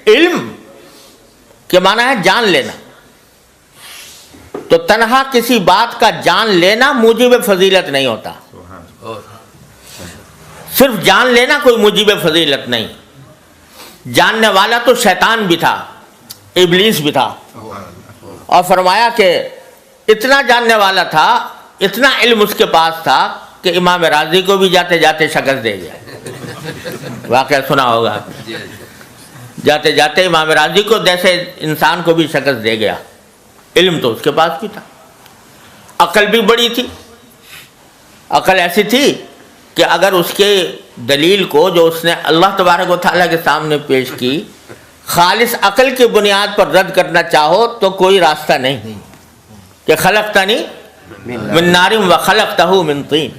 علم کے معنی ہے جان لینا. تو تنہا کسی بات کا جان لینا موجب فضیلت نہیں ہوتا. صرف جان لینا کوئی موجب فضیلت نہیں. جاننے والا تو شیطان بھی تھا, ابلیس بھی تھا, اور فرمایا کہ اتنا جاننے والا تھا, اتنا علم اس کے پاس تھا کہ امام راضی کو بھی جاتے جاتے شکست دے گیا. واقعہ سنا ہوگا. جاتے جاتے امام راضی کو جیسے انسان کو بھی شکست دے گیا. علم تو اس کے پاس بھی تھا, عقل بھی بڑی تھی. عقل ایسی تھی کہ اگر اس کے دلیل کو جو اس نے اللہ تبارک و تعالیٰ کے سامنے پیش کی خالص عقل کی بنیاد پر رد کرنا چاہو تو کوئی راستہ نہیں کہ خلقتنی من نار و خلقتہ من طین.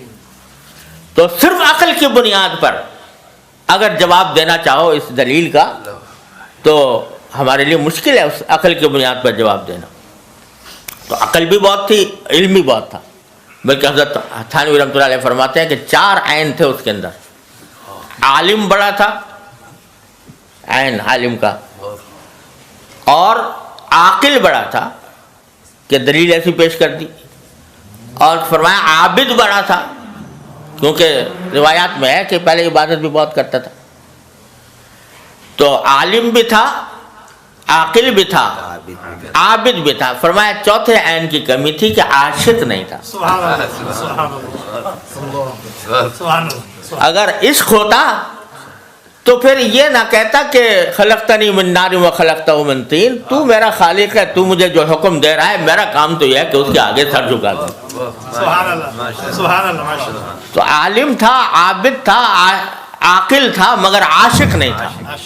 تو صرف عقل کی بنیاد پر اگر جواب دینا چاہو اس دلیل کا تو ہمارے لیے مشکل ہے اس عقل کی بنیاد پر جواب دینا. تو عقل بھی بہت تھی, علم بھی بہت تھا. بلکہ حضرت تھانوی رحمۃ اللہ علیہ فرماتے ہیں کہ 4 عین تھے اس کے اندر. عالم بڑا تھا, عین عالم کا, اور عاقل بڑا تھا کہ دلیل ایسی پیش کر دی, اور فرمایا عابد بڑا تھا کیونکہ روایات میں ہے کہ پہلے عبادت بھی بہت کرتا تھا. تو عالم بھی تھا, عاقل بھی تھا, عابد بھی تھا. فرمایا چوتھے عین کی کمی تھی کہ عاشق نہیں تھا. اگر عشق ہوتا تو پھر یہ نہ کہتا کہ خلقتنی من نار و خلقتہ من طین. تو میرا خالق ہے, تو مجھے جو حکم دے رہا ہے, میرا کام تو یہ ہے کہ اس کے آگے سر جھکا دوں. تو عالم تھا, عابد تھا, عاقل تھا, مگر عاشق نہیں تھا.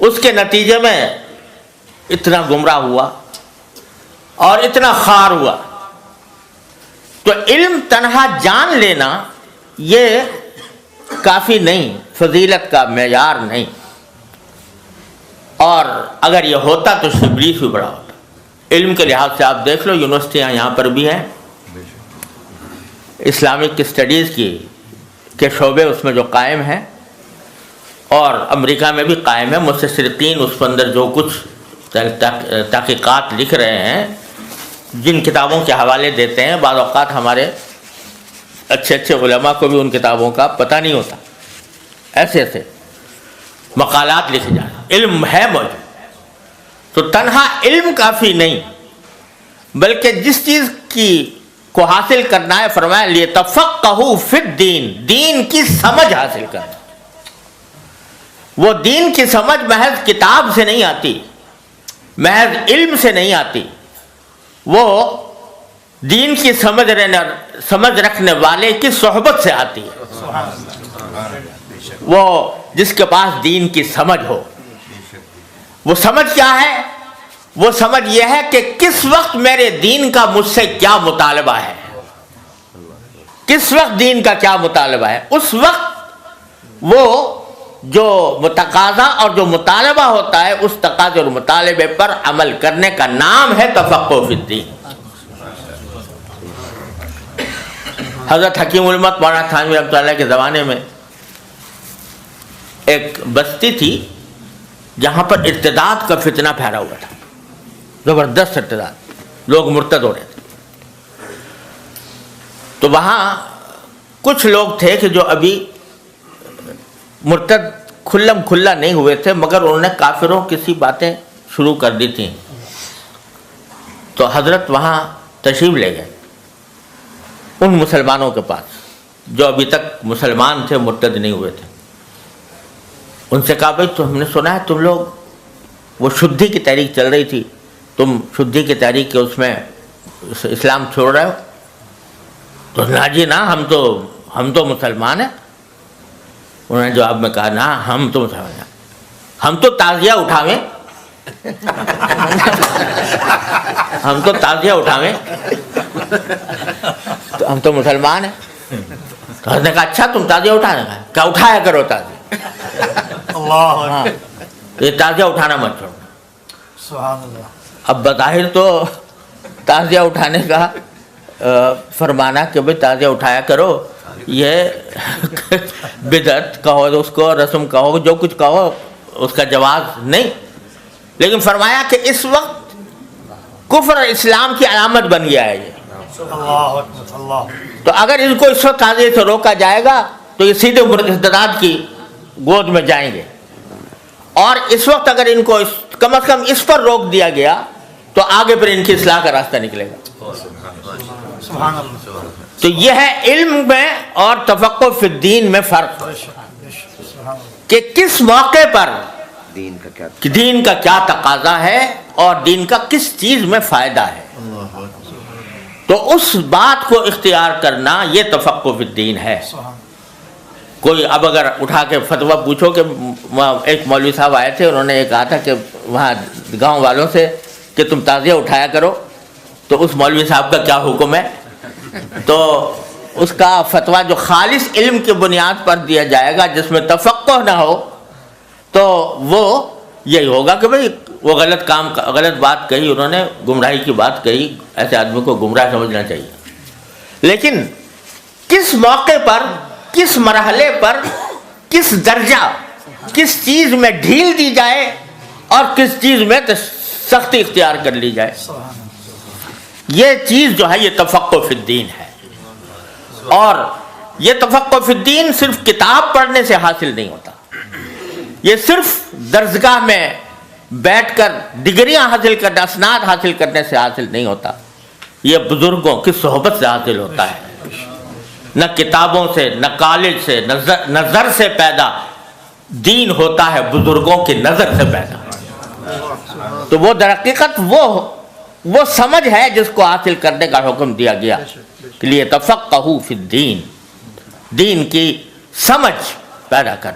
اس کے نتیجے میں اتنا گمراہ ہوا اور اتنا خار ہوا. تو علم تنہا جان لینا یہ کافی نہیں, فضیلت کا معیار نہیں. اور اگر یہ ہوتا تو ابلیس بھی بڑا ہوتا. علم کے لحاظ سے آپ دیکھ لو, یونیورسٹیاں یہاں پر بھی ہیں, اسلامک اسٹڈیز کے شعبے اس میں جو قائم ہیں, اور امریکہ میں بھی قائم ہے. مستشرقین اس پر اندر جو کچھ تحقیقات لکھ رہے ہیں, جن کتابوں کے حوالے دیتے ہیں, بعض اوقات ہمارے اچھے علماء کو بھی ان کتابوں کا پتہ نہیں ہوتا. ایسے ایسے مقالات لکھے جائیں. علم ہے موجود. تو تنہا علم کافی نہیں, بلکہ جس چیز کو حاصل کرنا ہے, فرمایا لیتفقہوا فی الدین, دین کی سمجھ حاصل کرنا. وہ دین کی سمجھ محض کتاب سے نہیں آتی, محض علم سے نہیں آتی, وہ دین کی سمجھ رکھنے والے کی صحبت سے آتی ہے. وہ جس کے پاس دین کی سمجھ ہو. وہ سمجھ کیا ہے؟ وہ سمجھ یہ ہے کہ کس وقت میرے دین کا مجھ سے کیا مطالبہ ہے, کس وقت دین کا کیا مطالبہ ہے. اس وقت وہ جو متقاضا اور جو مطالبہ ہوتا ہے, اس تقاضے اور مطالبے پر عمل کرنے کا نام ہے تفقہ فی الدین. حضرت حکیم الامت مولانا تھانوی رحمۃ اللہ کے زمانے میں ایک بستی تھی جہاں پر ارتداد کا فتنہ پھیلا ہوا تھا, زبردست ارتداد, لوگ مرتد ہو رہے تھے. تو وہاں کچھ لوگ تھے کہ جو ابھی مرتد کھلم کھلا نہیں ہوئے تھے, مگر انہوں نے کافروں کی سی باتیں شروع کر دی تھیں. تو حضرت وہاں تشریف لے گئے ان مسلمانوں کے پاس جو ابھی تک مسلمان تھے, مرتد نہیں ہوئے تھے. ان سے کہا بھائی تو ہم نے سنا ہے تم لوگ, وہ شدھی کی تحریک چل رہی تھی, تم شدھی کی تحریک کے اس میں اسلام چھوڑ رہے ہو؟ تو نا جی نا, ہم تو مسلمان ہیں. انہوں نے جواب میں کہا نا, ہم تو مسلمان ہیں, ہم تو تعزیہ اٹھاویں, ہم تو تعزیہ اٹھاویں, تو ہم تو مسلمان ہیں. تو حضرت نے کہا اچھا تم تعزیہ اٹھانے کا, کیا اٹھایا کرو تعزیہ, ہاں یہ تعزیہ اٹھانا مت چھوڑنا. سبحان اللہ. اب بظاہر تو تعزیہ اٹھانے کا فرمانا کہ بھائی تعزیہ اٹھایا کرو, یہ بدعت کہو اس کو, رسم کہو, جو کچھ کہو, اس کا جواز نہیں، لیکن فرمایا کہ اس وقت کفر اور اسلام کی علامت بن گیا ہے یہ. تو اگر ان کو اس وقت تعزیے سے روکا جائے گا تو یہ سیدھے مرتدات کی گود میں جائیں گے، اور اس وقت اگر ان کو کم از کم اس پر روک دیا گیا تو آگے پھر ان کی اصلاح کا راستہ نکلے گا. تو یہ ہے علم میں اور تفقہ فی الدین میں فرق، کہ کس موقع پر دین کا کیا تقاضا ہے اور دین کا کس چیز میں فائدہ ہے، تو اس بات کو اختیار کرنا یہ تفقہ فی الدین ہے. کوئی اب اگر اٹھا کے فتویٰ پوچھو کہ ایک مولوی صاحب آئے تھے، انہوں نے یہ کہا تھا کہ وہاں گاؤں والوں سے کہ تم تعزیہ اٹھایا کرو، تو اس مولوی صاحب کا کیا حکم ہے؟ تو اس کا فتویٰ جو خالص علم کی بنیاد پر دیا جائے گا، جس میں تفقہ نہ ہو، تو وہ یہی ہوگا کہ بھئی وہ غلط بات کہی، انہوں نے گمراہی کی بات کہی، ایسے آدمی کو گمراہ سمجھنا چاہیے. لیکن کس موقع پر، کس مرحلے پر، کس درجہ، کس چیز میں ڈھیل دی جائے اور کس چیز میں سختی اختیار کر لی جائے، یہ چیز جو ہے یہ تفقہ فی الدین ہے. اور یہ تفقہ فی الدین صرف کتاب پڑھنے سے حاصل نہیں ہوتا، یہ صرف درسگاہ میں بیٹھ کر ڈگریاں حاصل کرنے، اسناد حاصل کرنے سے حاصل نہیں ہوتا، یہ بزرگوں کی صحبت سے حاصل ہوتا ہے. نہ کتابوں سے، نہ کالج سے، نظر سے پیدا دین ہوتا ہے، بزرگوں کی نظر سے پیدا. تو وہ در حقیقت وہ سمجھ ہے جس کو حاصل کرنے کا حکم دیا گیا کہ لیے تفقہوا فی الدین، دین کی سمجھ پیدا کر.